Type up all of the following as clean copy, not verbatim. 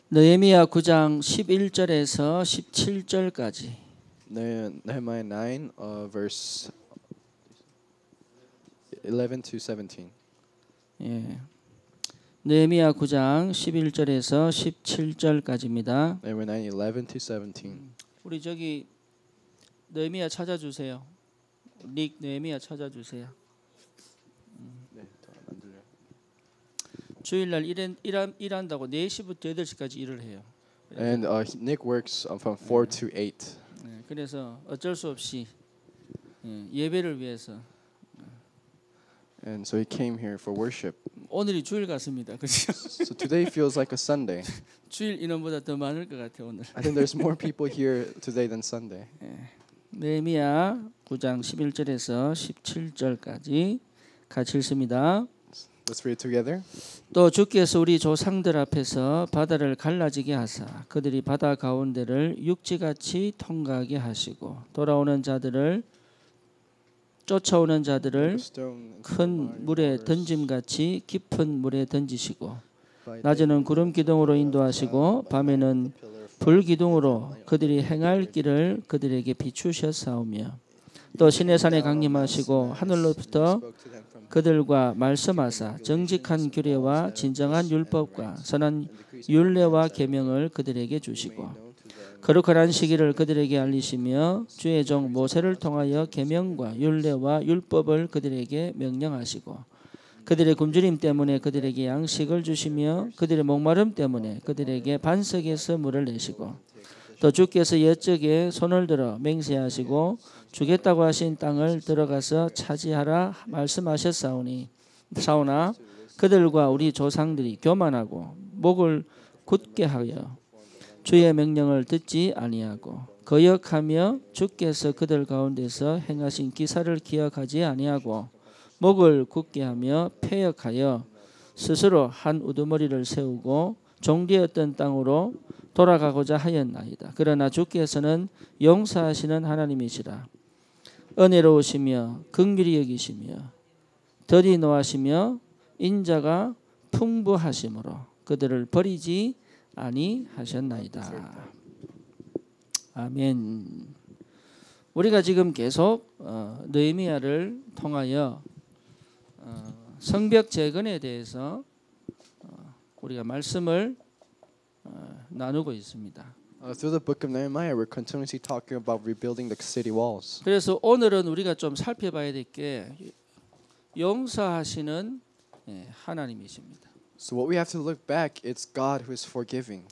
느헤미야 9장 11절에서 17절까지. Nehemiah 9, verse 11 to 17. 예. 느헤미야 9장 11절에서 17절까지입니다. Nehemiah 9, 11 to 17. 우리 저기 느헤미야 찾아주세요. 닉 느헤미야 찾아주세요. 네, 안 들려요. 주일날 일한다고 4시부터 8시까지 일을 해요. And Nick works from 4 to 8. 네, 그래서 어쩔 수 없이 예배를 위해서. And so he came here for worship. 오늘이 주일 같습니다. 그렇죠? So today feels like a Sunday. 주일 인원보다 더 많을 것 같아요 오늘. I think there's more people here today than Sunday. 느헤미야 9장 11절에서 17절까지 같이 읽습니다. Let's read it together. 또 주께서 우리 조상들 앞에서 바다를 갈라지게 하사 그들이 바다 가운데를 육지같이 통과하게 하시고 쫓아오는 자들을 큰 물에 던짐같이 깊은 물에 던지시고 낮에는 구름 기둥으로 인도하시고 밤에는 불 기둥으로 그들이 행할 길을 그들에게 비추셨사오며 또 시내산에 강림하시고 하늘로부터 그들과 말씀하사 정직한 규례와 진정한 율법과 선한 율례와 계명을 그들에게 주시고 거룩한 안식일을 그들에게 알리시며 주의 종 모세를 통하여 계명과 율례와 율법을 그들에게 명령하시고 그들의 굶주림 때문에 그들에게 양식을 주시며 그들의 목마름 때문에 그들에게 반석에서 물을 내시고 또 주께서 옛적에 손을 들어 맹세하시고 주겠다고 하신 땅을 들어가서 차지하라 말씀하셨사오나 그들과 우리 조상들이 교만하고 목을 굳게 하여 주의 명령을 듣지 아니하고 거역하며 주께서 그들 가운데서 행하신 기사를 기억하지 아니하고 목을 굳게 하며 패역하여 스스로 한 우두머리를 세우고 종되었던 땅으로 돌아가고자 하였나이다. 그러나 주께서는 용서하시는 하나님이시라. 은혜로우시며 긍휼히 여기시며 더디 노하시며 인자가 풍부하심으로 그들을 버리지 아니하셨나이다. 아멘. 우리가 지금 계속 느헤미야를 통하여 성벽 재건에 대해서 우리가 말씀을 나누고 있습니다. Through the book of Nehemiah, we're continuously talking about rebuilding the city walls. 그래서 오늘은 우리가 좀 살펴봐야 될 게 용서하시는 하나님이십니다. So what we have to look back, it's God who is forgiving.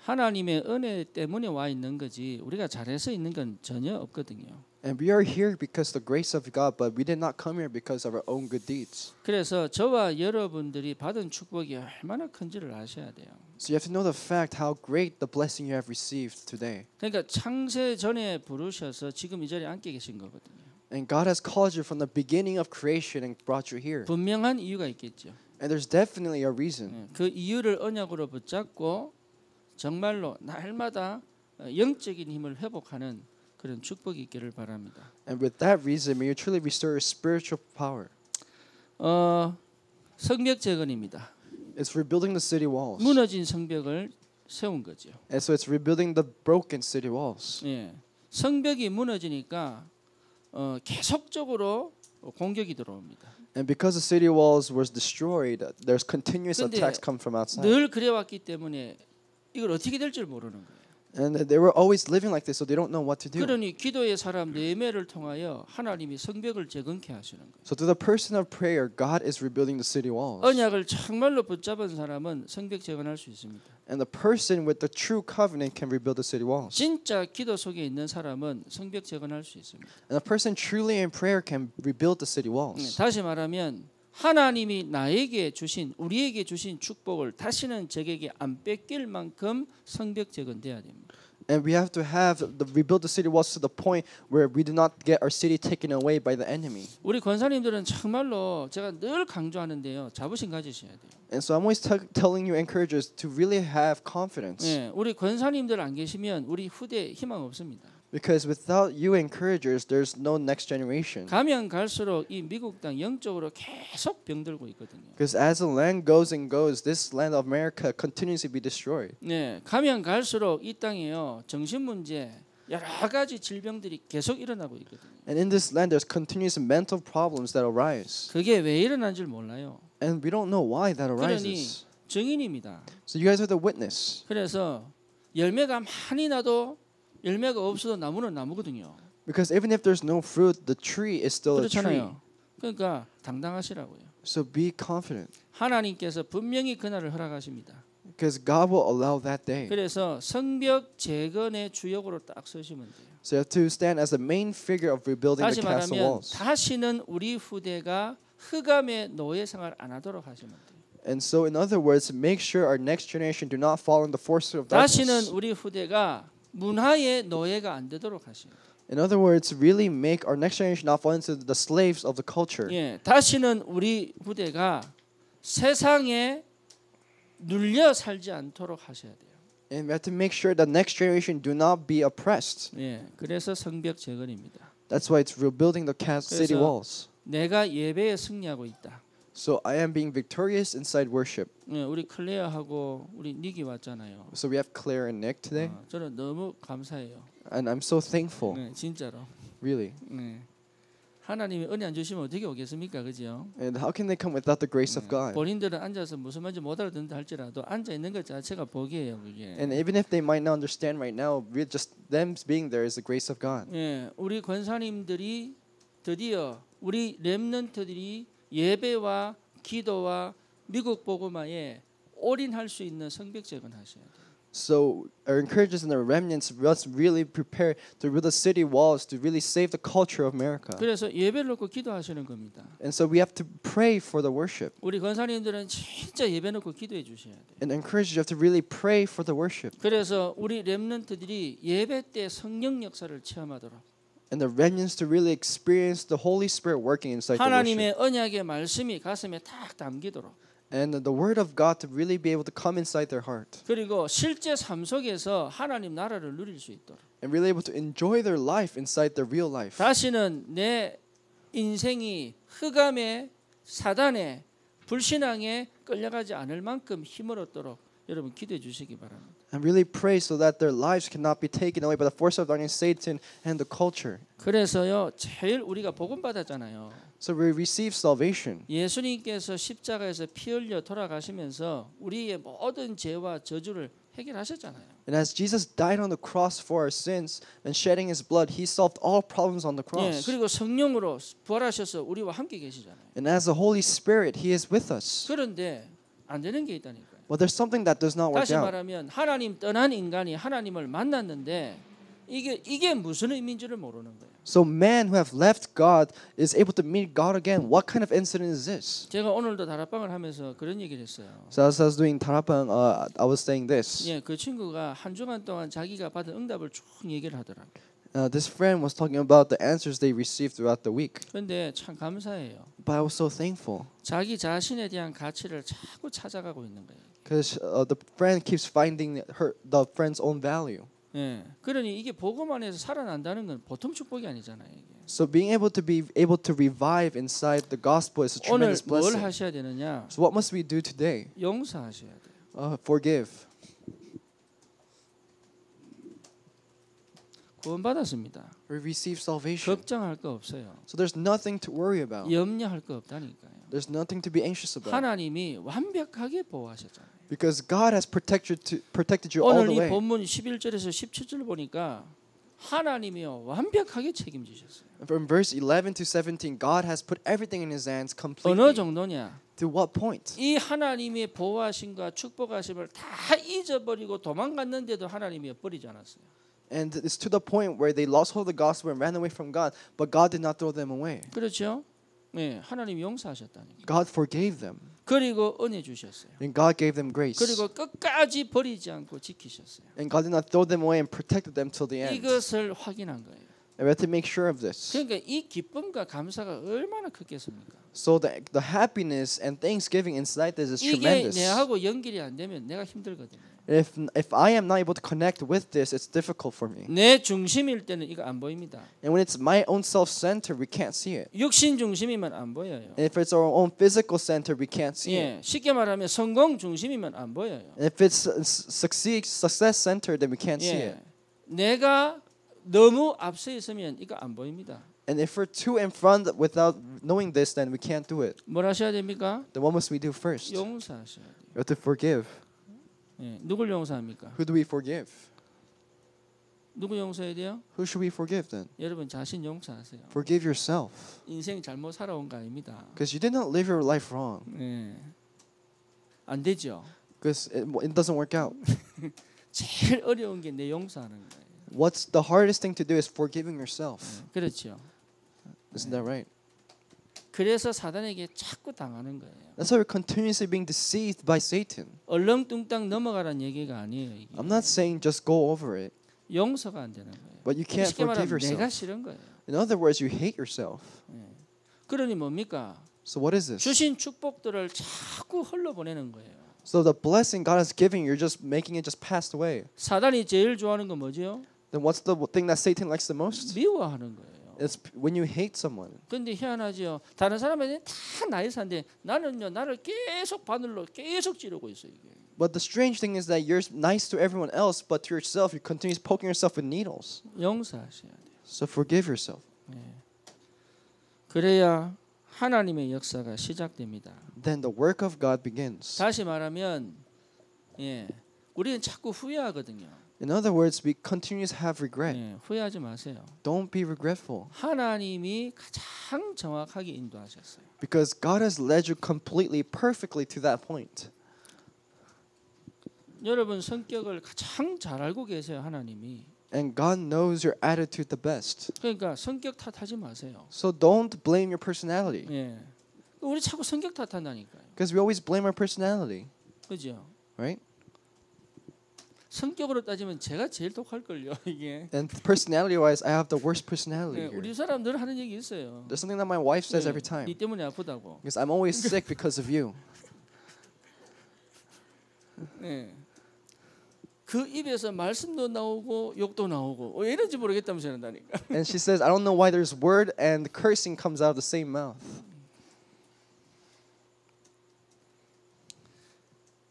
하나님의 은혜 때문에 와 있는 거지 우리가 잘해서 있는 건 전혀 없거든요. And we are here because the grace of God, but we did not come here because of our own good deeds. 그래서 저와 여러분들이 받은 축복이 얼마나 큰지를 아셔야 돼요. So you have to know the fact how great the blessing you have received today. 그러니까 창세 전에 부르셔서 지금 이 자리에 앉게 계신 거거든요. And God has called you from the beginning of creation and brought you here. 분명한 이유가 있겠죠. And there's definitely a reason. 그 이유를 언약으로 붙잡고 정말로 날마다 영적인 힘을 회복하는 그런 축복이 있기를 바랍니다. And with that reason, may you truly restore your spiritual power. 성벽 재건입니다. It's rebuilding the city walls. 무너진 성벽을 세운 거죠. And so it's rebuilding the broken city walls. 예, 성벽이 무너지니까 계속적으로 공격이 들어옵니다. And because the city walls was destroyed, there's continuous attacks come from outside. 늘 그래왔기 때문에 이걸 어떻게 될지 모르는 거예요. And they were always living like this, so they don't know what to do. 그러니 기도의 사람 느헤미야를 통하여 하나님이 성벽을 재건케 하시는 거예요. So through the person of prayer, God is rebuilding the city walls. 언약을 정말로 붙잡은 사람은 성벽 재건할 수 있습니다. And the person with the true covenant can rebuild the city walls. 진짜 기도 속에 있는 사람은 성벽 재건할 수 있습니다. And the person truly in prayer can rebuild the city walls. 다시 말하면 하나님이 우리에게 주신 축복을 다시는 적에게 안 뺏길 만큼 성벽 재건돼야 됩니다. And we have to rebuild the city walls to the point where we do not get our city taken away by the enemy. 우리 권사님들은 정말로 제가 늘 강조하는데요. 자부심 가지셔야 돼요. And so I'm always telling you encouragers to really have confidence. 예, 우리 권사님들 안 계시면 우리 후대에 희망 없습니다. Because without you encouragers, there's no next generation. 가면 갈수록 이 미국 땅 영적으로 계속 병들고 있거든요. Because as the land goes and goes, this land of America continues to be destroyed. 네, 가면 갈수록 이 땅에요 정신 문제 여러 가지 질병들이 계속 일어나고 있거든요. And in this land, there's continuous mental problems that arise. 그게 왜 일어난지 몰라요. And we don't know why that 그러니 arises. 증인입니다. So you guys are the witness. 그래서 열매가 많이 나도 열매가 없어도 나무는 나무거든요. Because even if there's no fruit, the tree is still a tree. 그렇잖아요. 그러니까 당당하시라고요. So be confident. 하나님께서 분명히 그날을 허락하십니다. Because God will allow that day. 그래서 성벽 재건의 주역으로 딱 서시면 돼요. So you have to stand as the main figure of rebuilding 다시 the castle 말하면 walls. 다시는 우리 후대가 흑암의 노예 생활 안 하도록 하시면 돼요. And so in other words, make sure our next generation do not fall in the force of 다시는 darkness. 우리 후대가 문화의 노예가 안 되도록 하시면 돼요. In other words, really make our next generation not fall into the slaves of the culture. 예, 다시는 우리 후대가 세상에 눌려 살지 않도록 하셔야 돼요. And we have to make sure the next generation do not be oppressed. 예, 그래서 성벽 재건입니다. That's why it's rebuilding the city 그래서 walls. 내가 예배에 승리하고 있다. So I am being victorious inside worship. 예, 우리 클레어하고 우리 닉이 왔잖아요. So we have Claire and Nick today. 저는 너무 감사해요. And I'm so thankful, 네, 진짜로. really. 네. 하나님이 은혜 안 주시면 어떻게 오겠습니까, 그죠? And how can they come without the grace of God? 본인들은 앉아서 무슨 말인지 못 알아듣는다 할지라도 앉아 있는 것 자체가 복이에요, 그게. And even if they might not understand right now, we just them being there is the grace of God. 예, 우리 권사님들이 드디어 우리 렘넌트들이 예배와 기도와 미국 복음화에 올인할 수 있는 성벽 재건하셔야 돼요. So our encouragers and the remnants must really prepare to build the city walls to really save the culture of America. 그래서 예배를 놓고 기도하시는 겁니다. And so we have to pray for the worship. 우리 권사님들은 진짜 예배 놓고 기도해 주셔야 돼요. And encourage you have to really pray for the worship. 그래서 우리 렘넌트들이 예배 때 성령 역사를 체험하도록 And the remnants to really experience the Holy Spirit working inside the worship. 하나님의 언약의 말씀이 가슴에 딱 담기도록 And the word of God to really be able to come inside their heart. 그리고 실제 삶 속에서 하나님 나라를 누릴 수 있도록 And really able to enjoy their life inside their real life. 다시는 내 인생이 흑암의 사단의 불신앙에 끌려가지 않을 만큼 힘을 얻도록 여러분 기도해 주시기 바랍니다. And really pray so that their lives cannot be taken away by the force of darkness, Satan, and the culture. 그래서요 제일 우리가 복음 받았잖아요. So we receive salvation. 예수님께서 십자가에서 피 흘려 돌아가시면서 우리의 모든 죄와 저주를 해결하셨잖아요. And as Jesus died on the cross for our sins and shedding his blood, he solved all problems on the 예, cross. 그리고 성령으로 부활하셔서 우리와 함께 계시잖아요. And as the Holy Spirit, he is with us. 그런데 안 되는 게 있다니까요. But there's something that does not work 다시 out. 말하면 하나님 떠난 인간이 하나님을 만났는데 이게 무슨 의미인지를 모르는 거예요. So man who have left God is able to meet God again. What kind of incident is this? 제가 오늘도 다락방을 하면서 그런 얘기를 했어요. So as I was doing tarapang, I was saying this. 예, 그 친구가 한 주간 동안 자기가 받은 응답을 쭉 얘기를 하더라고요. This friend was talking about the answers they received throughout the week. 그런데 참 감사해요. But I was so thankful 자기 자신에 대한 가치를 자꾸 찾아가고 있는 거예요. because the friend keeps finding the friend's own value. 예, 그러니 이게 복음 안에서 살아난다는 건 보통 축복이 아니잖아요. 이게. So being able to revive inside the gospel is a 오늘 tremendous 뭘 blessing. 하셔야 되느냐? So what must we do today? 용서하셔야 돼요. Forgive. 구원받았습니다. We receive salvation. 걱정할 거 없어요. So there's nothing to worry about. 염려할 거 없다니까요. There's nothing to be anxious about. 하나님이 완벽하게 보호하셨잖아요. Because God has protected you all 오늘 the 이 way. 본문 11절에서 17절 보니까 하나님이요 완벽하게 책임지셨어요. From verse 11 to 17, God has put everything in His hands 어느 completely. 정도냐? To what point? 이 하나님의 보호하심과 축복하심을 다 잊어버리고 도망갔는데도 하나님이 버리지 않았어요. And it's to the point where they lost hold of the gospel and ran away from God, but God did not throw them away. 그렇죠? 네, 하나님이 용서하셨다니까. God forgave them, 그리고 은혜 주셨어요. and God gave them grace. 그리고 끝까지 버리지 않고 지키셨어요. And God did not throw them away and protected them till the end. 이것을 확인한 거예요. And we have to make sure of this. 그러니까 이 기쁨과 감사가 얼마나 크겠습니까? So the happiness and thanksgiving inside this is 이게 tremendous. 내하고 연결이 안 되면 내가 힘들거든요. If I am not able to connect with this, it's difficult for me. 내 중심일 때는 이거 안 보입니다. And when it's my own self-center, we can't see it. 육신 중심이면 안 보여요. And if it's our own physical center, we can't see it. 예, 쉽게 말하면 성공 중심이면 안 보여요. And if it's success center, then we can't see 예, it. 내가 너무 앞서 있으면 이거 안 보입니다. And if we're too in front without knowing this, then we can't do it. 뭘 하셔야 됩니까? Then what must we do first? 용서하셔야 돼요. We have to forgive. 예, 누굴 용서합니까? Who do we forgive? 누구 용서해야 돼요? Who should we forgive then? 여러분 자신 용서하세요. Forgive yourself. 인생 잘못 살아온 거 아닙니다. Because you did not live your life wrong. 예, 안 되죠. Because it doesn't work out. 제일 어려운 게 내 용서하는 거예요. What's the hardest thing to do is forgiving yourself. 그렇죠. Isn't that right? 그래서 사단에게 자꾸 당하는 거예요. That's why we're continuously being deceived by Satan. 얼렁뚱땅 넘어가라는 얘기가 아니에요. 이게. I'm not saying just go over it, 용서가 안 되는 거예요. but you can't 쉽게 forgive 말하면 내가 yourself. 싫은 거예요. In other words, you hate yourself. 그러니 뭡니까? So what is this? 주신 축복들을 자꾸 흘러보내는 거예요. So the blessing God is giving, you're just making it just pass away. 사단이 제일 좋아하는 건 뭐죠? Then what's the thing that Satan likes the most? 미워하는 거예요. It's when you hate someone. 근데 희한하죠. 다른 사람들은 다 나이사인데 나는요 나를 계속 바늘로 계속 찌르고 있어요. 이게. But the strange thing is that you're nice to everyone else, but to yourself, you continue poking yourself with needles. 용서하셔야 돼요. So forgive yourself. 그래야 하나님의 역사가 시작됩니다. Then the work of God begins. 다시 말하면, 예, 우리는 자꾸 후회하거든요. In other words, we continue to have regret. 예, 후회하지 마세요. Don't be regretful. 하나님이 가장 정확하게 인도하셨어요. Because God has led you completely, perfectly to that point. 여러분 성격을 가장 잘 알고 계세요, 하나님이. And God knows your attitude the best. 그러니까 성격 탓하지 마세요. So don't blame your personality. 예, 우리 자꾸 성격 탓한다니까요. Because we always blame our personality, 그죠? right? 성격으로 따지면 제가 제일 독할 걸요, 이게. And personality-wise, I have the worst personality 예, here. 우리 사람 늘 하는 얘기 있어요. There's something that my wife says 예, every time. 니 때문에 아프다고. Because I'm always sick because of you. 예. 그 입에서 말씀도 나오고 욕도 나오고 왜 이런지 모르겠다면서 한다니까. And she says, I don't know why there's word and cursing comes out of the same mouth.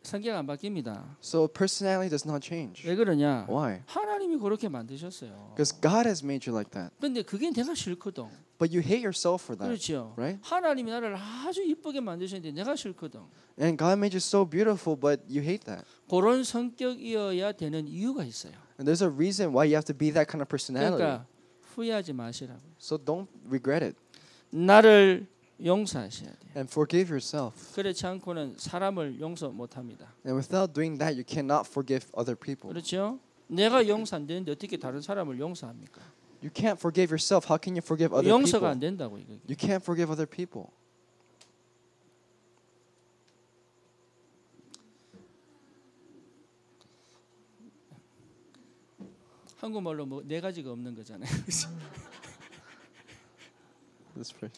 성격 안 바뀝니다. So personality does not change. 왜 그러냐? Why? 하나님이 그렇게 만드셨어요. Because God has made you like that. 근데 그게 내가 싫거든. But you hate yourself for that, 그렇죠. right? 하나님이 나를 아주 이쁘게 만드셨는데 내가 싫거든. And God made you so beautiful, but you hate that. 그런 성격이어야 되는 이유가 있어요. And there's a reason why you have to be that kind of personality. 그러니까 후회하지 마시라고. So don't regret it. 나를 용서하셔야 돼요. And forgive yourself. 그렇지 않고는 사람을 용서 못합니다. And without doing that, you cannot forgive other people. 그렇죠? 내가 용서 안 되는데 어떻게 다른 사람을 용서합니까? You can't forgive yourself. How can you forgive other 용서가 people? 안 된다고 이거. You can't forgive other people. 한국말로 뭐 네 가지가 없는 거잖아요. Let's pray.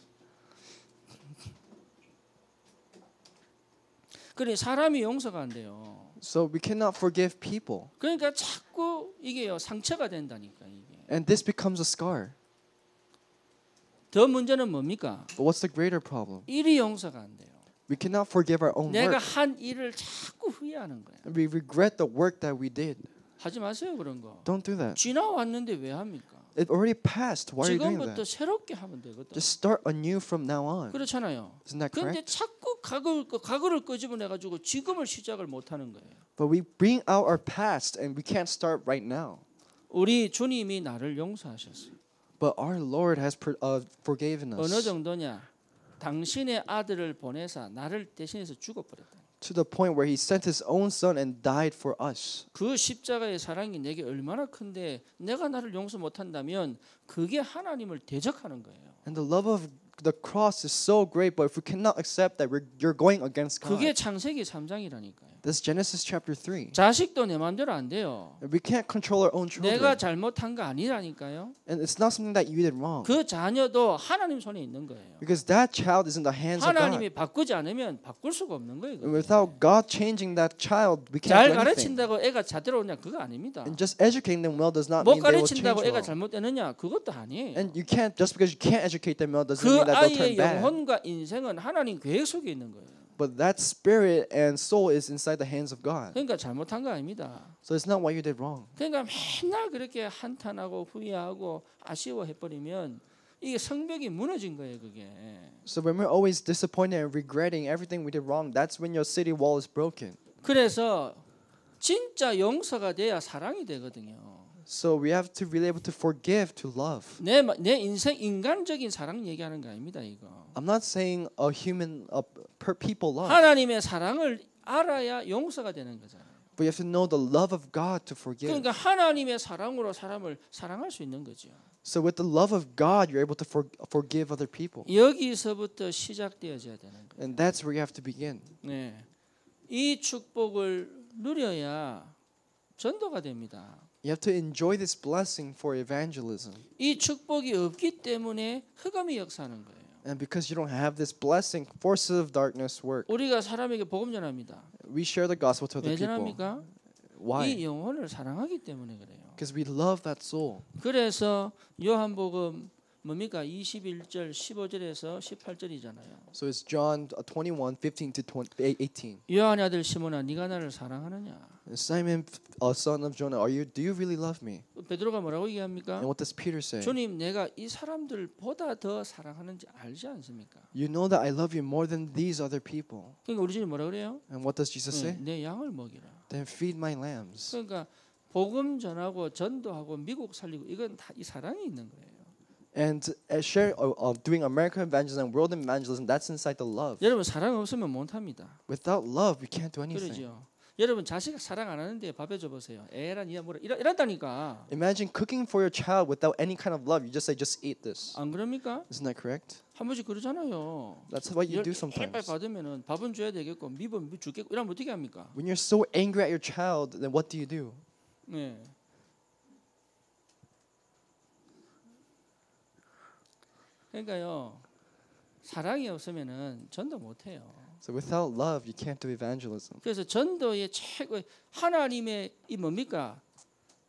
그래 사람이 용서가 안 돼요. So we cannot forgive people. 그러니까 자꾸 이게요 상처가 된다니까 이게. And this becomes a scar. 더 문제는 뭡니까? But what's the greater problem? 일이 용서가 안 돼요. We cannot forgive our own 내가 work. 한 일을 자꾸 후회하는 거예요. And we regret the work that we did. 하지 마세요 그런 거. Don't do that. 지나왔는데 왜 합니까? It already passed. Why are you doing 지금부터 that? 새롭게 하면 되거든. Just start anew from now on. 그렇잖아요. Isn't that 그런데 correct? 자꾸 과거를 끄집어내 가지고 지금을 시작을 못 하는 거예요. But we bring out our past and we can't start right now. 우리 주님이 나를 용서하셨어요. But our Lord has forgiven 어느 us 정도냐? 당신의 아들을 보내사 나를 대신해서 죽어버렸다. to the point where He sent His own Son and died for us. 그 십자가의 사랑이 내게 얼마나 큰데 내가 나를 용서 못한다면 그게 하나님을 대적하는 거예요. And the love of the cross is so great, but if we cannot accept that, you're going against God. 그게 창세기 3장이라니까요. That's Genesis chapter 3. 자식도 내 마음대로 안 돼요. We can't control our own children. 내가 잘못한 거 아니라니까요. And it's not something that you did wrong. 그 자녀도 하나님 손에 있는 거예요. Because that child is in the hands of God. 하나님이 바꾸지 않으면 바꿀 수가 없는 거예요. And without God changing that child, we can't 잘 do anything. 가르친다고 애가 잣대로 오냐 그거 아닙니다. And just educating them well does not 못 mean they will change 가르친다고 애가 well. 잘못되느냐 그것도 아니에요. And you can't just because you can't educate them well doesn't 그 mean that they'll turn 아이의 bad. 영혼과 인생은 하나님 계획 속에 있는 거예요. But that spirit and soul is inside the hands of God. 그러니까 잘못한 거 아닙니다. So it's not what you did wrong. 그러니까 맨날 그렇게 한탄하고 후회하고 아쉬워해 버리면 이게 성벽이 무너진 거예요, 그게. So when we're always disappointed and regretting everything we did wrong, that's when your city wall is broken. 그래서 진짜 용서가 돼야 사랑이 되거든요. So we have to be able to forgive, to love. 내 인생 인간적인 사랑 얘기하는 거 아닙니다, 이거. I'm not saying a human, per people love. 하나님의 사랑을 알아야 용서가 되는 거잖아요. But you have to know the love of God to forgive. 그러니까 하나님의 사랑으로 사람을 사랑할 수 있는 거죠. So with the love of God, you're able to forgive other people. 여기서부터 시작되어져야 되는 거예요. And that's where you have to begin. 네, 이 축복을 누려야 전도가 됩니다. You have to enjoy this blessing for evangelism. 이 축복이 없기 때문에 흑암이 역사하는 거예요. And because you don't have this blessing, forces of darkness work. 우리가 사람에게 복음 전합니다. We share the gospel to other 왜 people. 전합니까? Why? 이 영혼을 사랑하기 때문에 그래요. Because we love that soul. 그래서 요한복음 뭡니까? 21절 15절에서 18절이잖아요. So it's John 21, 15 to 18. 요한의 아들 시몬아 네가 나를 사랑하느냐? Simon, son of Jonah, do you really love me? 베드로가 뭐라고 얘기합니까? And what does Peter say? 주님 내가 이 사람들보다 더 사랑하는지 알지 않습니까? You know that I love you more than these other people. 그러니까 우리 주님 뭐라 그래요? And what does Jesus say? 내 양을 먹이라. Then feed my lambs. 그러니까 복음 전하고 전도하고 미국 살리고 이건 다 이 사랑이 있는 거예요. And doing American evangelism, world evangelism, that's inside the love. 여러분 사랑 없으면 못합니다. Without love, we can't do anything. 그러죠. 여러분 자식 사랑 안 하는데 밥해 줘 보세요. 에란 이야 뭐라 이랬다니까. Imagine cooking for your child without any kind of love. You just say, just eat this. 안 그럽니까? Isn't that correct? 한 번씩 그러잖아요. That's what you do 빨리 sometimes. 받으면은 밥은 줘야 되겠고 미분 주겠고 이러면 어떻게 합니까? When you're so angry at your child, then what do you do? 네. 그러니까요. 사랑이 없으면은 전도 못 해요. So without love, you can't do evangelism. 그래서 전도의 최고의 하나님의 이 뭡니까?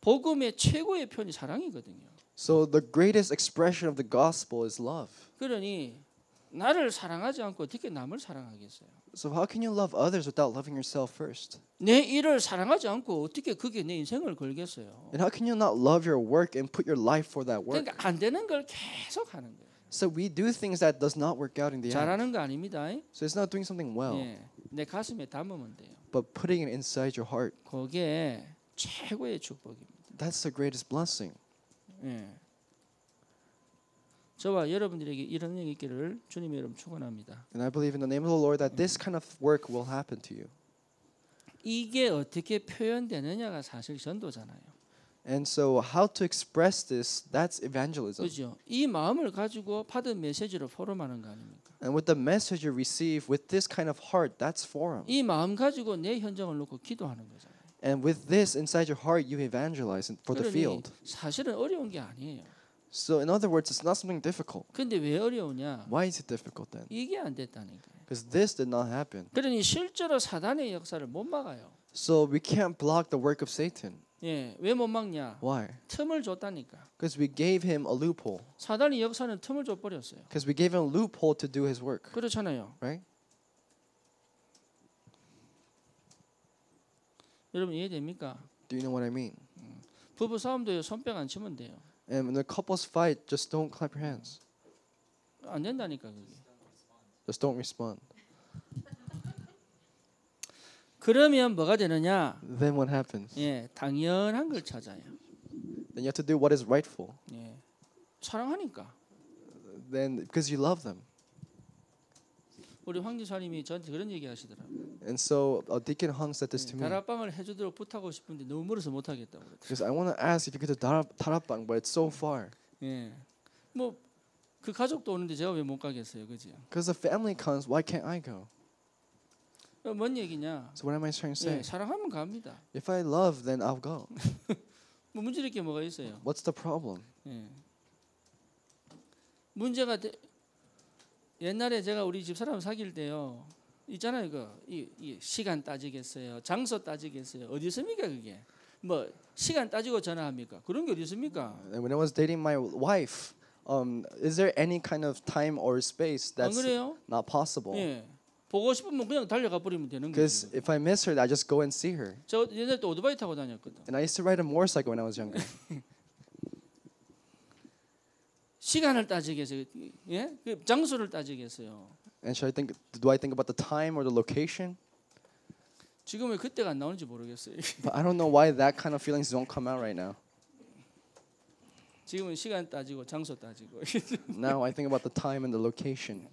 복음의 최고의 표현이 사랑이거든요. So the greatest expression of the gospel is love. 그러니 나를 사랑하지 않고 어떻게 남을 사랑하겠어요? So how can you love others without loving yourself first? 내 일을 사랑하지 않고 어떻게 그게 내 인생을 걸겠어요? And how can you not love your work and put your life for that work? 그러니까 안 되는 걸 계속 하는 거예요. So we do things that does not work out in the end. 잘하는 거 아닙니다. So it's not doing something well, 예, 내 가슴에 담으면 돼요. but putting it inside your heart. 그게 최고의 축복입니다. That's the greatest blessing. 예. 저와 여러분들에게 이런 능력이 있기를 주님의 이름 축원합니다. And I believe in the name of the Lord that this kind of work will happen to you. 이게 어떻게 표현되느냐가 사실 전도잖아요. And so how to express this, that's evangelism. 그렇죠. 이 마음을 가지고 받은 메시지로 포럼하는 거 아닙니까? And with the message you receive, with this kind of heart, that's forum. 이 마음 가지고 내 현장을 놓고 기도하는 거잖아요. And with this inside your heart, you evangelize for the 그러니 field. 사실은 어려운 게 아니에요. So in other words, it's not something difficult. 근데 왜 어려우냐? Why is it difficult then? 이게 안 됐다니까요. Because this did not happen. 그러니 실제로 사단의 역사를 못 막아요. So we can't block the work of Satan. 예, 왜 못 막냐? Why? 틈을 줬다니까. Because we gave him a loophole. 사단의 역사는 틈을 줘 버렸어요. Because we gave him a loophole to do his work. 그렇잖아요. Right? 여러분 이해됩니까? Do you know what I mean? 부부 싸움도요. 손뼉 안 치면 돼요. And when the couples fight, just don't clap your hands. 안 된다니까 그게. Just don't respond. 그러면 뭐가 되느냐? Then what happens? 예, 당연한 걸 찾아요. Then you have to do what is rightful. 예, 사랑하니까. Then because you love them. 우리 황지사님이 저한테 그런 얘기 하시더라고요. And so Deacon Hung said this to me. 다락방을 해주도록 부탁하고 싶은데 너무 멀어서 못 하겠다고 그랬어요. Because I want to ask if you could do Tarapang, but it's so far. 예, 뭐 그 가족도 오는데 제가 왜 못 가겠어요, 그죠? Because the family comes, why can't I go? 뭔 얘기냐? So what am I trying to say? 예, 사랑하면 갑니다. If I love, then I'll go. 뭐 문제될 게 뭐가 있어요? What's the problem? 예. 문제가 옛날에 제가 우리 집 사람 사귈 때요. 있잖아요. 이 시간 따지겠어요. 장소 따지겠어요. 어디 있습니까 그게? 뭐 시간 따지고 전화합니까? 그런 게 어디 있습니까? And when I was dating my wife, is there any kind of time or space 안 that's 그래요? not possible? 예. 보고 싶으면 그냥 달려가 버리면 되는 Because 거죠. if I miss her, I just go and see her. 저 옛날에 또 오토바이 타고 다녔거든. And I used to ride a motorcycle when I was younger. 시간을 따지겠어요. 예? 그 장소를 따지겠어요. And do I think about the time or the location? 지금 왜 그때가 안 나오는지 모르겠어요. But I don't know why that kind of feelings don't come out right now. 지금은 시간 따지고 장소 따지고. Now I think about the time and the location.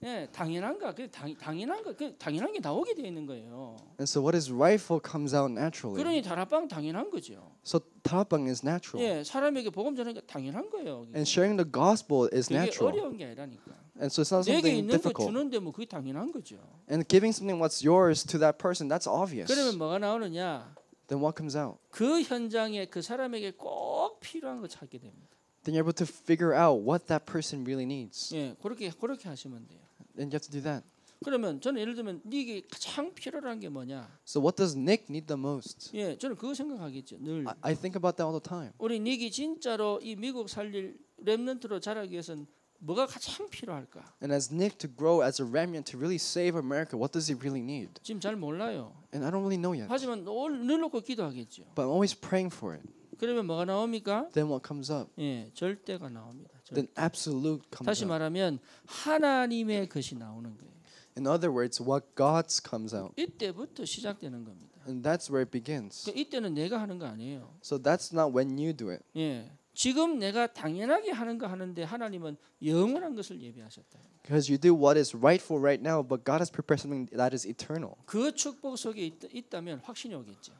예, 당연한가? 당연한가? 당연한 게 나오게 되어 있는 거예요. And so what is rightful comes out naturally. 그러니 다락방 당연한 거죠. So tarapang is natural. 예, 사람에게 복음 전하니까 당연한 거예요. And sharing the gospel is 되게 natural. 어려운 게 아니라니까. And so it's not 내게 something 있는 거 difficult. 주는데 뭐 그게 당연한 거죠. And giving something what's yours to that person, that's obvious. 그러면 뭐가 나오느냐? Then what comes out? 그 현장에 그 사람에게 꼭 필요한 거 찾게 됩니다. Then you're able to figure out what that person really needs. 예, 그렇게 하시면 돼요. And you have to do that. 그러면 저는 예를 들면 네게 가장 필요한 게 뭐냐? So what does Nick need the most? 예, 저는 그거 생각하겠죠. 늘 I think about that all the time. 우리 닉이 진짜로 이 미국 살릴 렘넌트로 자라기 위해서는 뭐가 가장 필요할까? And as Nick to grow as a remnant to really save America, what does he really need? 지금 잘 몰라요. And I don't really know yet. 하지만 늘 놓고 기도하겠죠. But I'm always praying for it. 그러면 뭐가 나옵니까? Then what comes up? 예, 절대가 나옵니다. Then absolute comes 다시 up. 말하면 하나님의 것이 나오는 거예요. In other words, what God's comes out. 이때부터 시작되는 겁니다. And that's where it begins. 그러니까 이때는 내가 하는 거 아니에요. So that's not when you do it. 예, 지금 내가 당연하게 하는 거 하는데 하나님은 영원한 것을 예비하셨다. Because you do what is rightful right now, but God has prepared something that is eternal. 그 축복 속에 있다면 확신이 오겠죠.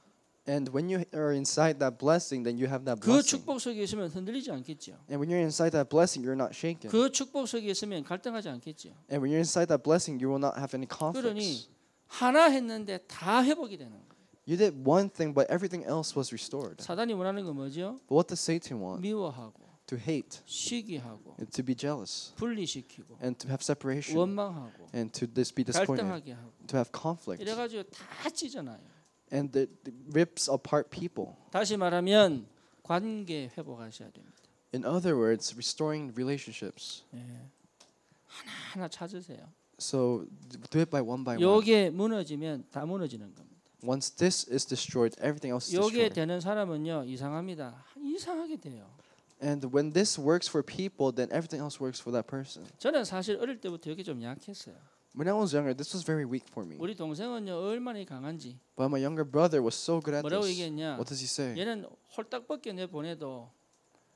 And when you are inside that blessing, then you have that 그 blessing. 축복 속에 있으면 흔들리지 않겠죠. And when you're inside that blessing, you're not shaken. 그 축복 속에 있으면 갈등하지 않겠죠. And when you're inside that blessing, you will not have any 그러니 conflicts. 하나 했는데 다 회복이 되는 거예요. You did one thing, but everything else was restored. 사단이 원하는 건 뭐죠? But what does Satan want? 미워하고 To hate, 시기하고 and to be jealous, 분리시키고 and to have separation, 원망하고 and to be disappointed, 갈등하게 하고 to have conflict, 이래가지고 다 찢어놔요. and it rips apart people. 다시 말하면 관계 회복하셔야 됩니다. In other words, restoring relationships. 예. 하나하나 찾으세요. So do it by one. 요게 무너지면 다 무너지는 겁니다. Once this is destroyed, everything else is 요게 destroyed. 되는 사람은요 이상합니다. 이상하게 돼요. And when this works for people, then everything else works for that person. 저는 사실 어릴 때부터 여기 좀 약했어요. When I was younger, this was very weak for me. 우리 동생은요 얼마나 강한지 But my younger brother was so good at 뭐라고 this. 얘기했냐? What does he say? 얘는 홀딱 벗겨 내 보내도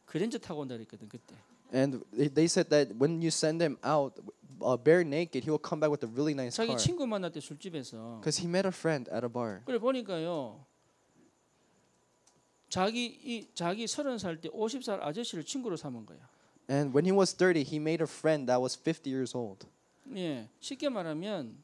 그랜저 타고 온다 그랬거든 그때. And they said that when you send him out bare naked, he will come back with a really nice 자기 car. 친구 만날 때 술집에서 Because he met a friend at a bar. 그래 보니까요. 자기 30살 때 50살 아저씨를 친구로 삼은 거야. And when he was 30, he made a friend that was 50 years old. 예, 쉽게 말하면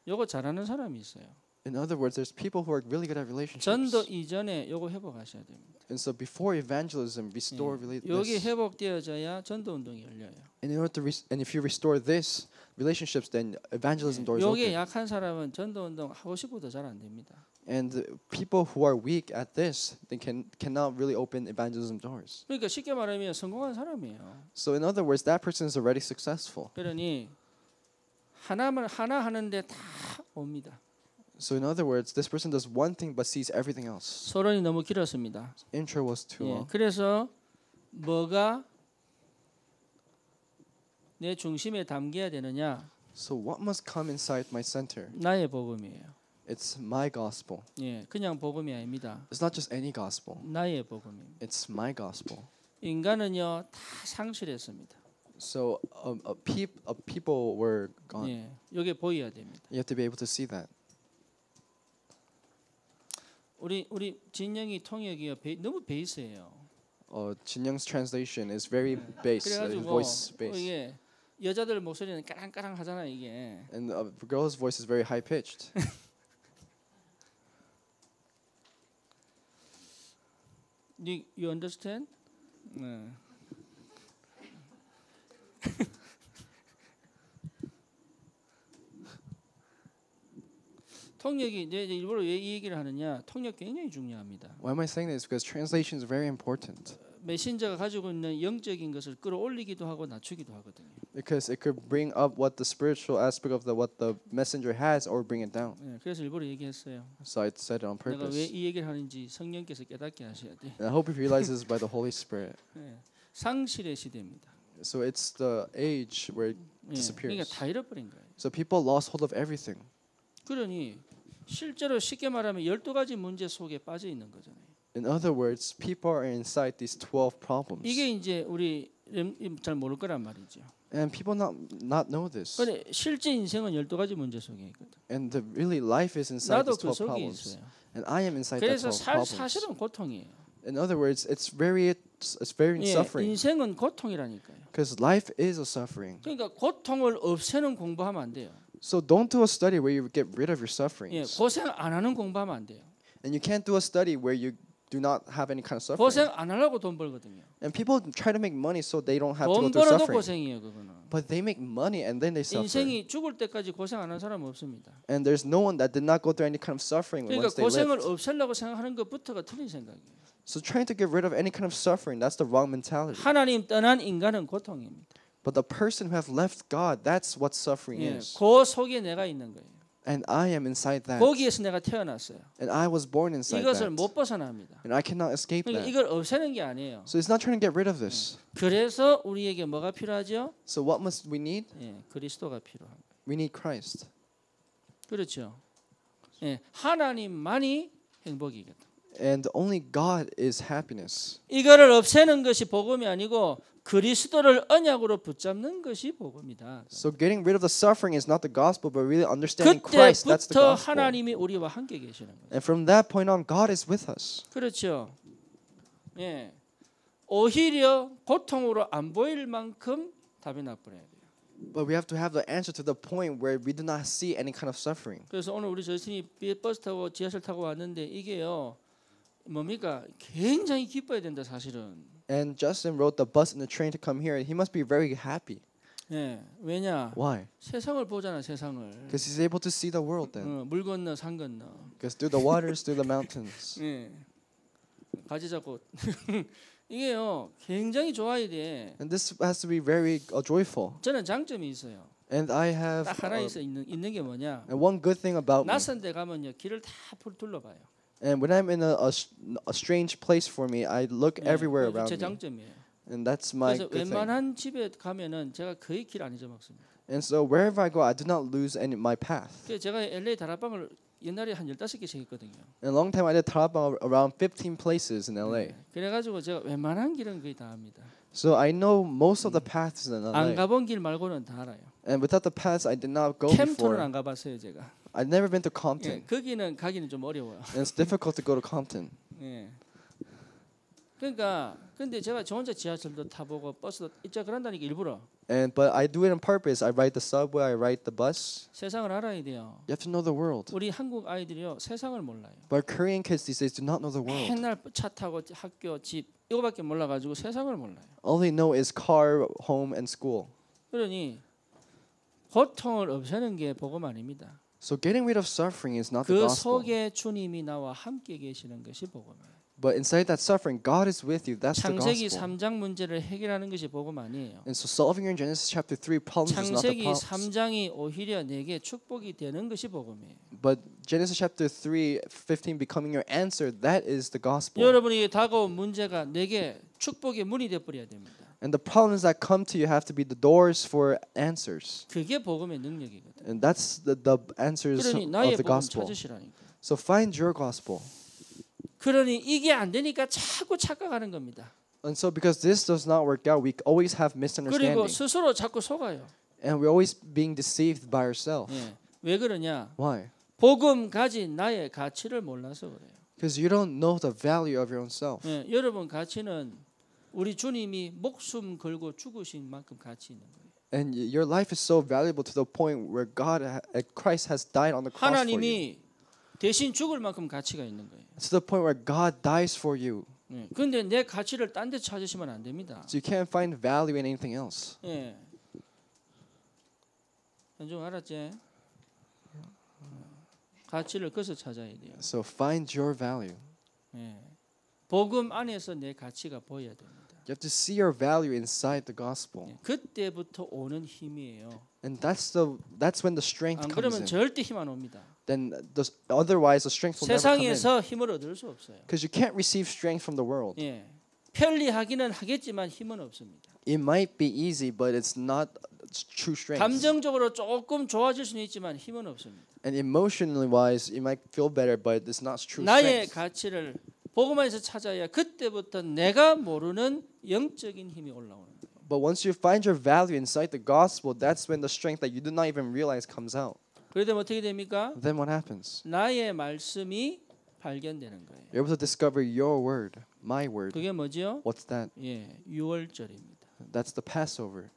요거 잘하는 사람이 있어요. In other words, there's people who are really good at relationships. 전도 이전에 요거 회복하셔야 됩니다. And so before evangelism, restore 여기 this. 회복되어져야 전도 운동이 열려요. And in order to and if you restore this relationships, then evangelism doors 여기에 open. 약한 사람은 전도 운동 하고 싶어도 잘 안 됩니다. And people who are weak at this, they cannot really open evangelism doors. 그러니까 쉽게 말하면 성공한 사람이에요. So in other words, that person is already successful. 그러니 하나 하는데 다 옵니다. So in other words, this person does one thing but sees everything else. 서론이 너무 길었습니다. Intro was too 예, long. 그래서 뭐가 내 중심에 담겨야 되느냐? So what must come inside my center? 나의 복음이에요. It's my gospel. 예, 그냥 복음이 아닙니다. It's not just any gospel. 나의 복음입니다. It's my gospel. 인간은요 다 상실했습니다. So people were gone. 예, 이게 보여야 됩니다. You have to be able to see that. 우리 진영이 통역이요 너무 베이스예요. Jin Young's translation is very base, 그래가지고 voice based. 이게 여자들 목소리는 까랑까랑 하잖아 이게. And a girl's voice is very high pitched. You understand? 네. 통역이 이제 일부러 왜 이 얘기를 하느냐? 통역 굉장히 중요합니다. Why am I saying this? Because translation is very important. 메신저가 가지고 있는 영적인 것을 끌어올리기도 하고 낮추기도 하거든요. Because it could bring up what the spiritual aspect of what the messenger has, or bring it down. 네, 그래서 일부러 얘기했어요. So I said it on 내가 왜 purpose. 이 얘기를 하는지 성령께서 깨닫게 하셔야 돼. And I hope he realizes by the Holy Spirit. 네, 상실의 시대입니다. So it's the age where it 네, 그러니까 disappears. 다 잃어버린 거예요. So people lost hold of everything. 그러니 실제로 쉽게 말하면 12가지 문제 속에 빠져 있는 거잖아요. In other words, people are inside these 12 problems. 이게 이제 우리 잘 모를 거란 말이죠. And people not know this. 근데 실제 인생은 12가지 문제 속에 있거든. And really life is inside 나도 these 그 12 속에 problems. 있어요. And I am inside that 그래서 12 problems. 사실은 고통이에요. In other words, it's very 예, suffering. 인생은 고통이라니까요. Because life is a suffering. 그러니까 고통을 없애는 공부하면 안 돼요. So don't do a study where you get rid of your 예, sufferings. 고생 안 하는 공부하면 안 돼요. And you can't do a study where you do not have any kind of suffering. 고생 안 하려고 돈 벌거든요. And people try to make money so they don't have to go 돈 through 벌어도 suffering. 고생이에요, 그거는. But they make money and then they suffer. 인생이 죽을 때까지 고생 안 한 사람은 없습니다. And there's no one that did not go through any kind of suffering 그러니까 once they 고생을 lived. 없애려고 생각하는 것부터가 틀린 생각이에요. So trying to get rid of any kind of suffering, that's the wrong mentality. 하나님 떠난 인간은 고통입니다. But the person who have left God, that's what suffering 예, is. 그 속에 내가 있는 거예요. And I am inside that. 거기에서 내가 태어났어요. And I was born inside 이것을 that. 못 벗어납니다. And I cannot escape 그러니까 that. 이걸 없애는 게 아니에요. So it's not trying to get rid of this. 그래서 우리에게 뭐가 필요하죠? So what must we need? 예, 그리스도가 필요합니다. We need Christ. 그렇죠. 예, 하나님만이 행복이거든. And only God is happiness. 이거를 없애는 것이 복음이 아니고 그리스도를 언약으로 붙잡는 것이 복음이다. So getting rid of the suffering is not the gospel, but really understanding Christ. That's the 그때부터 gospel. 하나님이 우리와 함께 계시는 거예요. And from that point on, God is with us. 그렇죠. 예, 오히려 고통으로 안 보일 만큼 답이 나버려야 돼요. But we have to have the answer to the point where we do not see any kind of suffering. 그래서 오늘 우리 저스틴이 버스 타고 지하철 타고 왔는데 이게요, 뭡니까? 굉장히 기뻐야 된다 사실은. And Justin rode the bus and the train to come here. He must be very happy. 예, 왜냐? Why? 세상을 보잖아, 세상을. Because he's able to see the world then. 물 건너 산 건너. Because through the waters, through the mountains. 예. 가지 잡고 이게요, 굉장히 좋아야 돼. And this has to be very joyful. 저는 장점이 있어요. And I have 딱 하나 있는 게 뭐냐? and one good thing about me. 낯선 데 가면요, 길을 다 둘러봐요. And when I'm in a strange place for me, I look everywhere around 제 me. 장점이에요. And that's my 그래서 good thing. 웬만한 집에 가면은 제가 거의 길 안 잊어먹습니다. And so wherever I go, I do not lose my path. 그래서 제가 LA 다락방을 옛날에 한 15개씩 했거든요. In a long time, I did tarabang around 15 places in LA. 그래가지고 제가 웬만한 길은 거의 다 압니다. So I know most of the paths in 안 LA. 가본 길 말고는 다 알아요. And without the paths I did not go 캠프는 before, 안 가봤어요 제가. I've never been to 예, Compton. 거기는 가기는 좀 어려워요. And it's difficult to go to Compton. 예. 그러니까 근데 제가 저 혼자 지하철도 타보고 버스도 입자 그런다니까 일부러 But I do it on purpose. I ride the subway, I ride the bus. 세상을 알아야 돼요. You have to know the world. 우리 한국 아이들이요 세상을 몰라요. But Korean kids these days do not know the world. 맨날 차 타고 학교 집 이거밖에 몰라가지고 세상을 몰라요. All they know is car, home, and school. 그러니 고통을 없애는 게 복음 아닙니다. So getting rid of suffering is not the 그 gospel. 속에 주님이 나와 함께 계시는 것이 복음이에요. But inside that suffering, God is with you. That's the 창세기 gospel. 3장 문제를 해결하는 것이 복음 아니에요. And so solving your Genesis chapter 3 problems is not the 창세기 problems. 3장이 오히려 내게 축복이 되는 것이 복음이에요. But Genesis chapter 3:15 becoming your answer, that is the gospel. 여러분이 다가온 문제가 내게 축복의 문이 돼 버려야 됩니다. And the problems that come to you have to be the doors for answers. 그게 복음의 능력이거든. And that's the answers 그러니 of 나의 the 복음 gospel. 찾으시라니까. So find your gospel. 그러니 이게 안 되니까 자꾸 착각하는 겁니다. And so because this does not work out, we always have 그리고 misunderstanding. 스스로 자꾸 속아요. And we're always being deceived by ourselves. 예. 왜 그러냐? Why? 복음 가진 나의 가치를 몰라서 그래요. Because you don't know the value of your own self. 예. 여러분 가치는 우리 주님이 목숨 걸고 죽으신 만큼 가치 있는 거예요. And your life is so valuable to the point where Christ has died on the cross for you. 하나님이 대신 죽을 만큼 가치가 있는 거예요. To the point where God dies for you. 그런데 내 가치를 딴 데 찾으시면 안 됩니다. So you can't find value in anything else. 예. 현종 알았지? 가치를 거기서 찾아야 돼요. So find your value. 예. 복음 안에서 내 가치가 보여야 됩니다. You have to see your value inside the gospel. 예. 그때부터 오는 힘이에요. And that's when the strength 안 comes 그러면 in. 절대 힘 안 옵니다. Then otherwise the strength will never come in. 세상에서 힘을 얻을 수 없어요. Because you can't receive strength from the world. 예. 편리하기는 하겠지만 힘은 없습니다. It might be easy, but it's not true strength. 감정적으로 조금 좋아질 수는 있지만 힘은 없습니다. And emotionally wise, you might feel better, but it's not true 나의 strength. 가치를 복음 안에서 찾아야 그때부터 내가 모르는 영적인 힘이 올라오는 거예요. But once you find your value inside the gospel, that's when the strength that you do not even realize comes out. 그러면 어떻게 됩니까? Then what happens? 나의 말씀이 발견되는 거예요. You're able to discover your word, my word. 그게 뭐죠? What's that? 예, 유월절입니다. That's the Passover.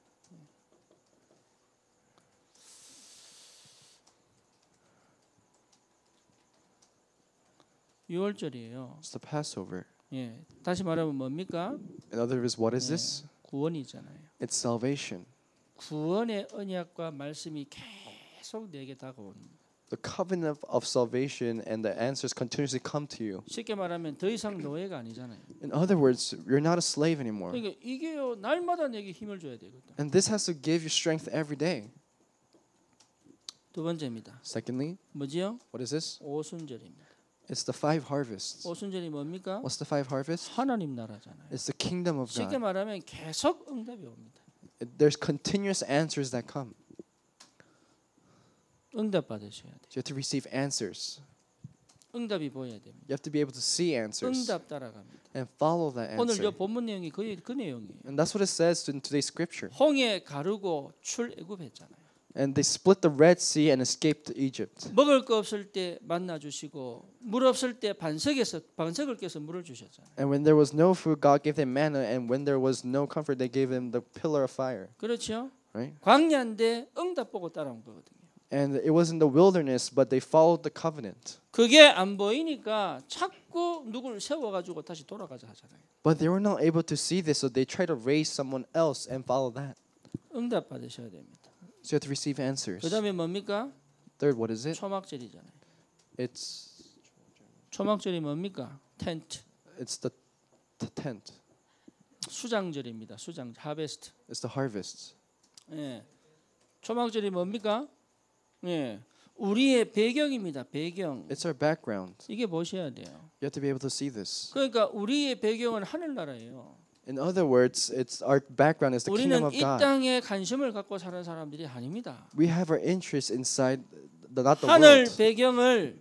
유월절이에요. It's the Passover. 예, 다시 말하면 뭡니까? In other words, what is this? 구원이잖아요. It's salvation. 구원의 언약과 말씀이 계속 내게 다가옵니다. The covenant of salvation and the answers continuously come to you. 쉽게 말하면 더 이상 노예가 아니잖아요. In other words, you're not a slave anymore. 그러니까 이게요 날마다 내게 힘을 줘야 되거든. And this has to give you strength every day. 두 번째입니다. Secondly, 뭐지요? what is this? 오순절입니다. It's the 5 harvests. 오순절이 뭡니까? What's the 5 harvests? 하나님 나라잖아요. It's the kingdom of 쉽게 God. 말하면 계속 응답이 옵니다. There's continuous answers that come. 응답 받으셔야 돼요. So you have to receive answers. 응답이 보여야 됩니다. You have to be able to see answers 응답 따라갑니다. and follow that 오늘 이 answer. 본문 내용이 거의 그 내용이에요. And that's what it says in today's scripture. 홍해 가르고 출애굽했잖아요. And they split the Red Sea and escaped Egypt. 먹을 거 없을 때 만나 주시고 물 없을 때 반석을 깨서 물을 주셨잖아요. And when there was no food, God gave them manna. And when there was no comfort, they gave them the pillar of fire. 그렇죠? Right? 광야인데 응답 보고 따라온 거거든요. And it was in the wilderness, but they followed the covenant. 그게 안 보이니까 자꾸 누굴 세워가지고 다시 돌아가자 하잖아요. But they were not able to see this, so they tried to raise someone else and follow that. 응답 받으셔야 됩니다. So you have to receive answers. 그다음에 뭡니까? Third, what is it? 초막절이잖아요. It's 초막절이 뭡니까? 텐트. it's the tent. 수장절입니다. 수장 하베스트. It's the harvest. 예. 초막절이 뭡니까? 예. 우리의 배경입니다. 배경. It's our background. 이게 보셔야 돼요. You have to be able to see this. 그러니까 우리의 배경은 하늘나라예요. In other words, it's our background is the kingdom 우리는 of 이 God. 땅에 관심을 갖고 사는 사람들이 아닙니다. We have our interest inside not the 하늘 world, 배경을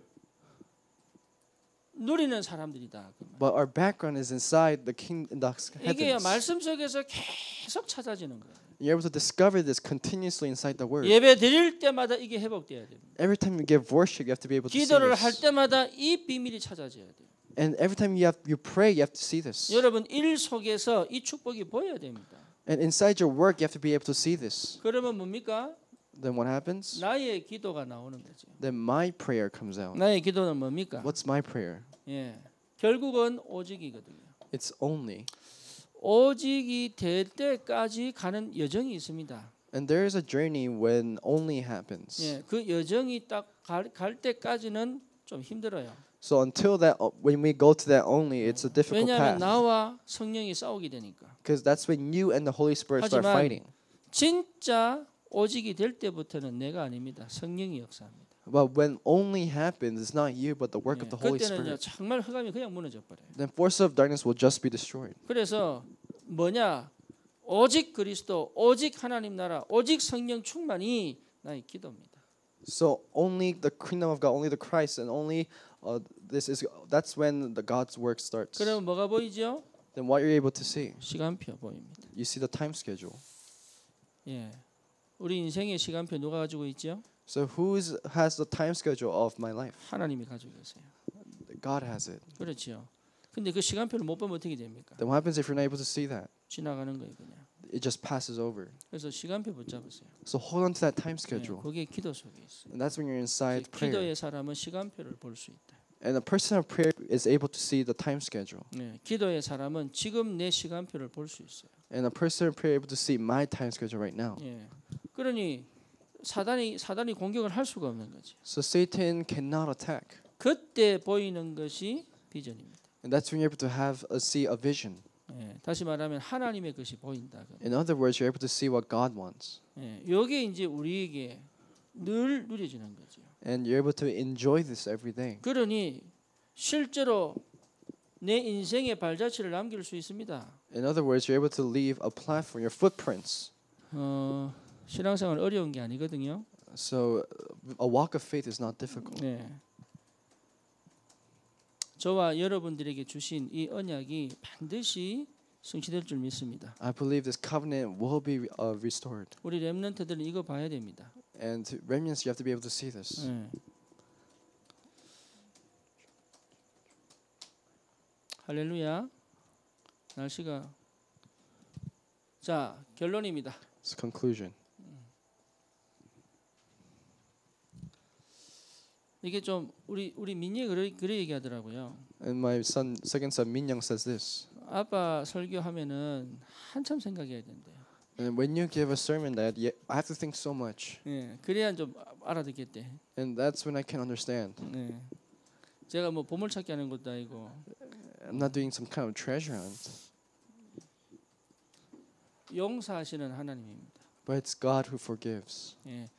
누리는 사람들이다. but our background is inside the the 이게 heavens. 말씀 속에서 계속 찾아지는 거예요. You're able to discover this continuously inside the Word. 예배 드릴 때마다 이게 회복돼야 됩니다. Every time you give worship, you have to be able to see 기도를 할 this. 때마다 이 비밀이 찾아져야 돼요. And every time you pray, you have to see this. 여러분 일 속에서 이 축복이 보여야 됩니다. And inside your work, you have to be able to see this. 그러면 뭡니까? Then what happens? 나의 기도가 나오는 거죠. Then my prayer comes out. 나의 기도는 뭡니까? What's my prayer? 예, 결국은 오직이거든요. It's only. 오직이 될 때까지 가는 여정이 있습니다. And there is a journey when only happens. 예, 그 여정이 딱 갈 때까지는 좀 힘들어요. So until that, when we go to that only, it's a difficult 왜냐하면 path. 나와 성령이 싸우게 되니까. Because that's when you and the Holy Spirit start 하지만 fighting. 진짜 오직이 될 때부터는 내가 아닙니다. 성령이 역사합니다. But when only happens, it's not you, but the work 예, of the Holy 그때는 Spirit. 정말 흑암이 그냥 무너져 버려요. Then forces of darkness will just be destroyed. 그래서 뭐냐? 오직 그리스도, 오직 하나님 나라, 오직 성령 충만이 나의 기도입니다. So only the kingdom of God, only the Christ, and only that's when the God's work starts. 그러면 뭐가 보이죠? Then what you're able to see, 시간표 보입니다. you see the time schedule. 예, 우리 인생의 시간표 누가 가지고 있죠? So who has the time schedule of my life? 하나님이 가지고 계세요. God has it. 그렇죠. 근데 그 시간표를 못 보면 어떻게 됩니까? Then what happens if you're not able to see that? 지나가는 거예요, 그냥. it just passes over. 그래서 시간표 붙잡으세요. So hold on to that time 예, schedule. 그게 기도 속에 있어요. And that's when you're inside 이제 prayer. 기도의 사람은 시간표를 볼 수 있다. And a person of prayer is able to see the time schedule. 예, 기도의 사람은 지금 내 시간표를 볼 수 있어요. And a person of prayer able to see my time schedule right now. 예, 그러니 사단이 공격을 할 수가 없는 거지. So Satan cannot attack. 그때 보이는 것이 비전입니다. And that's when you're able to see a vision. 예, 다시 말하면 하나님의 것이 보인다. In other words, you're able to see what God wants. 예, 이게 이제 우리에게 늘 누려지는 거죠. And you're able to enjoy this every day. 그러니 실제로 내 인생의 발자취를 남길 수 있습니다. In other words, you're able to leave a platform, your footprints. 신앙생활 어려운 게 아니거든요. So a walk of faith is not difficult. 네. 저와 여러분들에게 주신 이 언약이 반드시 성취될 줄 믿습니다. I believe this covenant will be restored. 우리 렘넌트들은 이거 봐야 됩니다. And remnants, you have to be able to see this. 네. 할렐루야. 날씨가 자 결론입니다. It's conclusion. 이게 좀 우리 민예 그래 얘기하더라고요. And my second son Minyoung says this. 아빠 설교하면은 한참 생각해야 된대요. And when you give a sermon, that I have to think so much. 예, 그래야 좀 알아듣겠대. And that's when I can understand. 예. 제가 뭐 보물찾기 하는 것도 아니고. I'm not doing some kind of treasure hunt. 용서하시는 하나님입니다. But it's God who forgives. 예,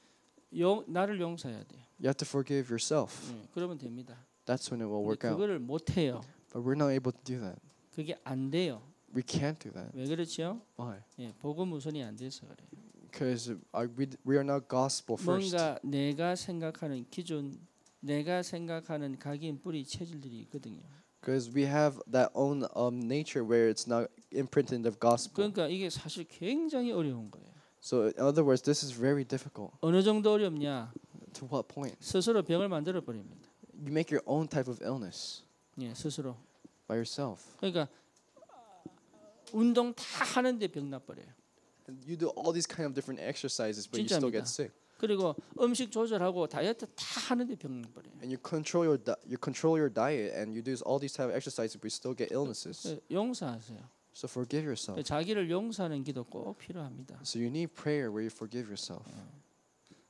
나를 용서해야 돼요. You have to forgive yourself. 예, 그러면 됩니다. That's when it will work out. 그거를 못 해요. But we're not able to do that. 그게 안 돼요. We can't do that. 왜 그렇죠? Why? 예, 복음 우선이 안 돼서 그래요. Because we are not gospel first. 뭔가 내가 생각하는 기준, 내가 생각하는 각인 뿌리 체질들이 있거든요. Because we have that own nature where it's not imprinted of gospel. 그러니까 이게 사실 굉장히 어려운 거예요. So in other words, this is very difficult. 어느 정도 어렵냐? To what point? 스스로 병을 만들어 버립니다. You make your own type of illness 예, 스스로. by yourself. 그러니까 운동 다 하는데 병 나버려요. And you do all these kind of different exercises, but you still 진짜입니다. get sick. 그리고 음식 조절하고 다이어트 다 하는데 병 나버려요. And you control your diet, and you do all these type of exercises, but you still get illnesses. 예, 용서하세요. So forgive yourself. 자기를 용서하는 기도 꼭 필요합니다. So you need prayer where you forgive yourself.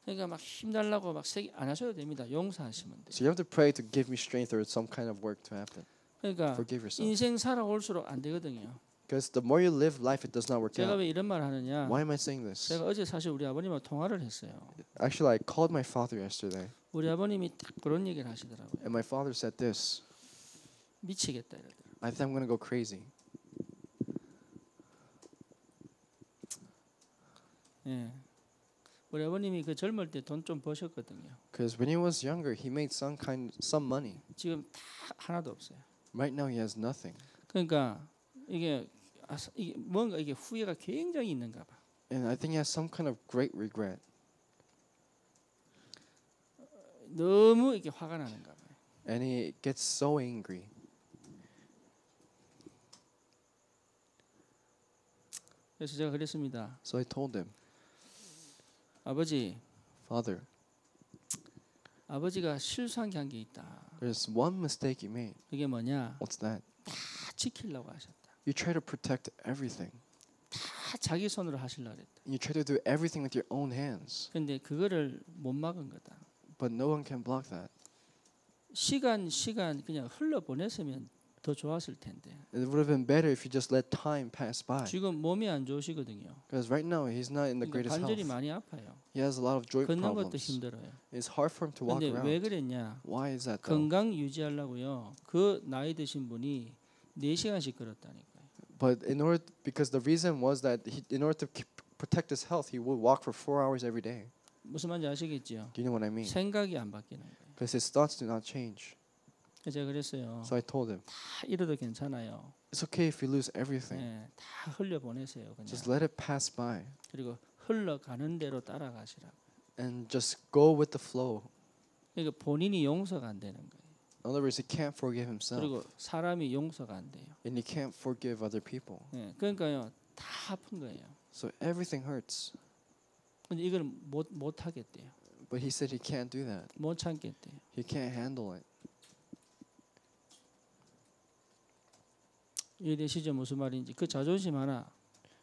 그러니까 막 힘달라고 막 세게 안 하셔도 됩니다. 용서하시면 돼요. So you have to pray to give me strength or some kind of work to happen. 그러니까 Forgive yourself. 인생 살아올수록 안 되거든요. Because the more you live life, it does not work 제가 out. 왜 이런 말 하느냐? Why am I saying this? 제가 어제 사실 우리 아버님하고 통화를 했어요. Actually, I called my father yesterday, 우리 아버님이 딱 그런 얘기를 하시더라고요. and my father said this. 미치겠다 이러더라고요. I think I'm gonna go crazy. 예. 우리 아버님이 그 젊을 때 돈 좀 버셨거든요. Because when he was younger, he made some money. 지금 다 하나도 없어요. Right now, he has nothing. 그러니까 이게 뭔가 이게 후회가 굉장히 있는가 봐. And I think he has some kind of great regret. 너무 이게 화가 나는가 봐요. And he gets so angry. 그래서 제가 그랬습니다. So I told him, 아버지, Father, 아버지가 실수한 게 한 게 있다. there's one mistake you made. 그게 뭐냐? What's that? 다 지키려고 하셨다. You try to protect everything. 다 자기 손으로 하시려고 했다. You try to do everything with your own hands. 근데 그거를 못 막은 거다. But no one can block that. 시간 그냥 흘러 보냈으면 더 좋았을 텐데. It would have been better if you just let time pass by. 지금 몸이 안 좋으시거든요. Because right now he's not in the greatest 관절이 health. 많이 아파요. He has a lot of joint 걷는 것도 problems. 힘들어요. It's hard for him to walk 근데 왜 around. 그랬냐? Why is that though? 건강 유지하려고요. 그 나이 드신 분이 4시간씩 걸었다니까요. But because the reason was that in order to protect his health, he would walk for 4 hours every day. 무슨 말인지 아시겠죠? Do you know what I mean? 생각이 안 바뀌는 거예요. Because his thoughts do not change. 그래서 제가 그랬어요. So I told him, 다 잃어도 괜찮아요. it's okay if you lose everything. 네, 다 흘려 보내세요. 그냥. Just let it pass by 그리고 흘러가는 대로 따라가시라고. and just go with the flow. 그러니까 본인이 용서가 안 되는 거예요. In other words, he can't forgive himself 그리고 사람이 용서가 안 돼요. and he can't forgive other people. 네, 그러니까요 다 아픈 거예요. So everything hurts. 근데 이걸 못 하겠대요. But he said he can't do that. 못 참겠대요. He can't handle it. 이에 대시죠 무슨 말인지 그 자존심 하나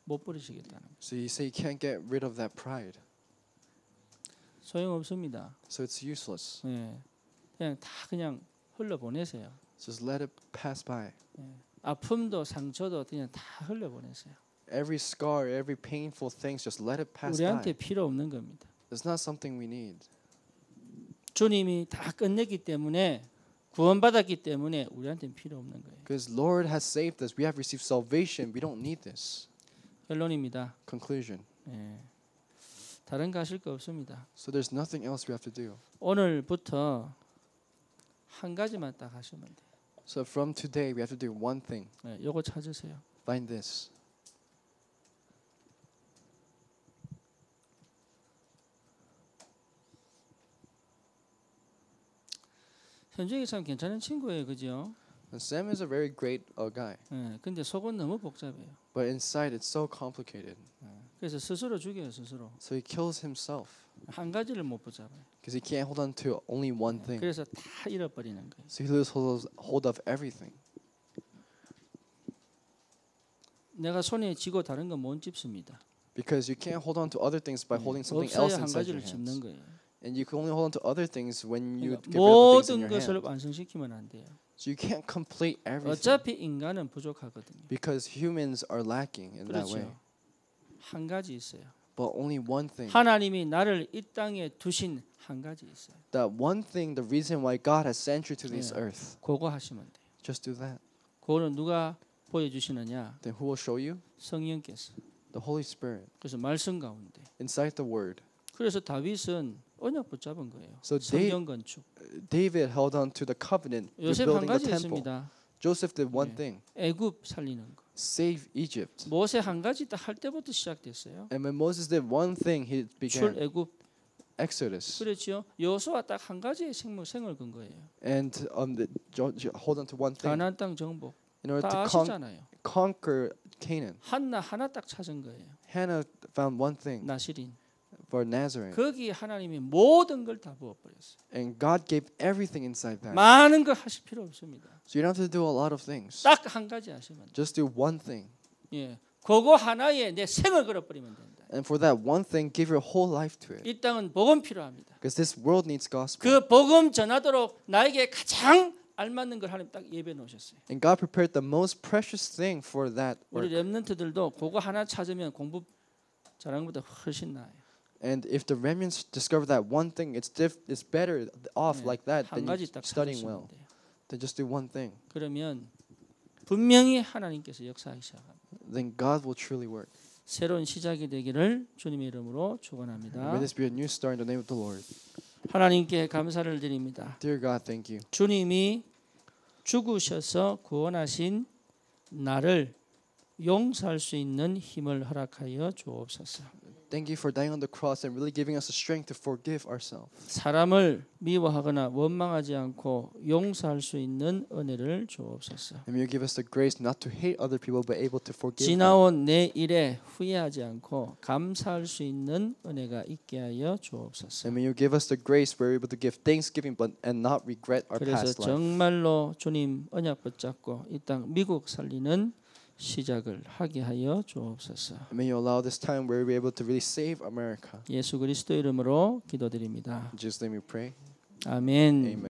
못 버리시겠다는 거. So he said he can't get rid of that pride. 소용없습니다. So it's useless. 예. 그냥 흘러 보내세요. Just let it pass by. 아픔도 상처도 그냥 다 흘려 보내세요. Every scar, every painful things, just let it pass 우리한테 by. 필요 없는 겁니다. It's not something we need. 주님이 다 끝냈기 때문에 구원받았기 때문에 우리한테는 필요 없는 거예요. Because Lord has saved us. We have received salvation. We don't need this. 결론입니다. Conclusion. 예. 다른 거 하실 거 없습니다. So there's nothing else we have to do. 오늘부터 한 가지만 딱 하시면 돼요. So from today, we have to do one thing. 예, 요거 찾으세요. Find this. 현중이 참 괜찮은 친구예요, 그죠? And Sam is a very great guy. 예, 근데 속은 너무 복잡해요. But inside, it's so complicated. 그래서 스스로 죽여요, 스스로. So he kills himself. 한 가지를 못 붙잡아요. Because he can't hold on to only one thing. 그래서 다 잃어버리는 거예요. So he loses hold of everything. 내가 손에 쥐고 다른 건 못 짚습니다. Because you can't hold on to other things by holding something 없어야 else 한 inside your 가지를 짚는 hands. 거예요. And you can only hold on to other things when you 그러니까 get rid of the things in 모든 your 것을 hand. 완성시키면 안 돼요. So you can't complete everything. 어차피 인간은 부족하거든요. Because humans are lacking in that way. 그렇죠. 한 가지 있어요. But only one thing. 하나님이 나를 이 땅에 두신 한 가지 있어요. That one thing, the reason why God has sent you to this earth. 그거 하시면 돼요. Just do that. 그거는 누가 보여주시느냐? Then who will show you? 성령께서. The Holy Spirit. 그래서 말씀 가운데. Inside the Word. 그래서 다윗은 언약 붙잡은 거예요. So 성경 건축. David held on to the covenant. 요셉 한 Rebuilding the 가지 temple. 했습니다. Joseph did one thing. 애굽 살리는 거. Save Egypt. 모세 한 가지 딱 할 때부터 시작됐어요. And when Moses did one thing, he began 출애굽. Exodus. 그렇죠. 여호수아 딱 한 가지의 생을 건 거예요. And hold on to one thing. 가나안 땅 정복. In order 다 to 아시잖아요. conquer Canaan. 한나 하나 딱 찾은 거예요. Hannah found one thing 나시린. for Nazareth. 거기에 하나님이 모든 걸 다 부어버렸어요. And God gave everything inside that. 많은 걸 하실 필요 없습니다. So you don't have to do a lot of things. 딱 한 가지 하시면 돼요. Just do one thing. 예, 그거 하나에 내 생을 걸어버리면 된다. And for that one thing, give your whole life to it. 이 땅은 복음 필요합니다. Because this world needs gospel. 그 복음 전하도록 나에게 가장 알맞는 걸 하나님 딱 예배해 놓으셨어요. And God prepared the most precious thing for that 우리 work. 렘넌트들도 그거 하나 찾으면 공부 잘하는 것보다 훨씬 나아요. And if the remnants discover that one thing, it's better off like that 한 than 가지 you 딱 studying 찾으시면 well. 돼요. Then just do one thing. 그러면 분명히 하나님께서 역사하기 시작합니다. Then God will truly work. 새로운 시작이 되기를 주님의 이름으로 May 축원합니다. this be a new start in the name of the Lord. 하나님께 감사를 드립니다. Dear God, thank you. 주님이 죽으셔서 구원하신 나를 용서할 수 있는 힘을 허락하여 주옵소서. Thank you for dying on the cross and really giving us the strength to forgive ourselves. 사람을 미워하거나 원망하지 않고 용서할 수 있는 은혜를 주옵소서. And may you give us the grace not to hate other people but able to forgive them. 지나온 내 일에 후회하지 않고 감사할 수 있는 은혜가 있게 하여 주옵소서. And may you give us the grace where we're able to give thanksgiving and not regret our 그래서 past life. 정말로 주님 언약 붙잡고 이 땅 미국 살리는 시작을 하게 하여 주옵소서. And may you allow this time where we're able to really save America. 예수 그리스도 이름으로 기도드립니다. In Jesus' name we pray. 아멘. Amen.